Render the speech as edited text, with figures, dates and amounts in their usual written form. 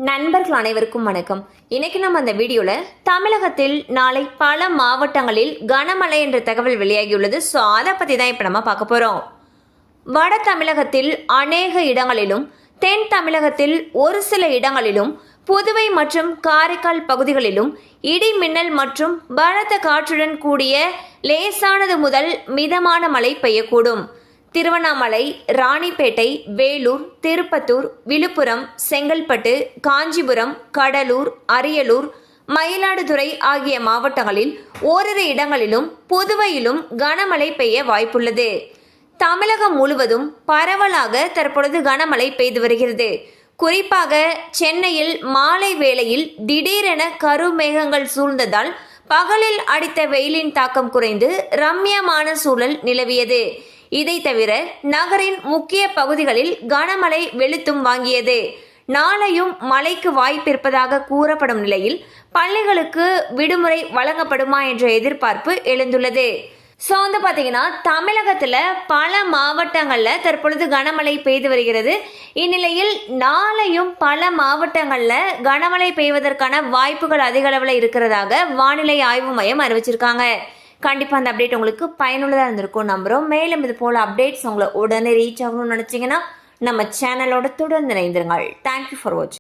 நண்பர்கள் அனைவருக்கும் வணக்கம். இன்னைக்கு நம்ம அந்த வீடியோல தமிழகத்தில் நாளை பல மாவட்டங்களில் கனமழை என்ற தகவல் வெளியாகியுள்ளது. ஸோ அதை பற்றி தான் இப்போ நம்ம பார்க்க போகிறோம். வட தமிழகத்தில் அநேக இடங்களிலும், தென் தமிழகத்தில் ஒரு சில இடங்களிலும், புதுவை மற்றும் காரைக்கால் பகுதிகளிலும் இடி மின்னல் மற்றும் பலத்த காற்றுடன் கூடிய லேசானது முதல் மிதமான மழை பெய்யக்கூடும். திருவண்ணாமலை, ராணிப்பேட்டை, வேலூர், திருப்பத்தூர், விழுப்புரம், செங்கல்பட்டு, காஞ்சிபுரம், கடலூர், அரியலூர், மயிலாடுதுறை ஆகிய மாவட்டங்களில் ஓரிரு இடங்களிலும் புதுவையிலும் கனமழை பெய்ய வாய்ப்புள்ளது. தமிழகம் முழுவதும் பரவலாக தற்பொழுது கனமழை பெய்து வருகிறது. குறிப்பாக சென்னையில் மாலை வேளையில் திடீரென கருமேகங்கள் சூழ்ந்ததால் பகலில் அடித்த வெயிலின் தாக்கம் குறைந்து ரம்யமான சூழல் நிலவியது. இதை தவிர நகரின் முக்கிய பகுதிகளில் கனமழை வெளுத்தும் வாங்கியது. நாளையும் மழைக்கு வாய்ப்பு இருப்பதாக கூறப்படும் நிலையில் பள்ளிகளுக்கு விடுமுறை வழங்கப்படுமா என்ற எதிர்பார்ப்பு எழுந்துள்ளது. ஸோ பார்த்தீங்கன்னா தமிழகத்தில் பல மாவட்டங்களில் தற்பொழுது கனமழை பெய்து வருகிறது. இந்நிலையில் நாளையும் பல மாவட்டங்களில் கனமழை பெய்வதற்கான வாய்ப்புகள் அதிக அளவில் இருக்கிறதாக வானிலை ஆய்வு மையம் அறிவிச்சிருக்காங்க. கண்டிப்பாக அந்த அப்டேட் உங்களுக்கு பயனுள்ளதாக இருந்திருக்கும் நம்புகிறோம். மேலும் இது போல் அப்டேட்ஸ் உங்களை உடனே ரீச் ஆகணும்னு நினச்சிங்கன்னா நம்ம சேனலோட தொடர்ந்து இணைந்திருங்கள். தேங்க்யூ ஃபார் வாட்சிங்.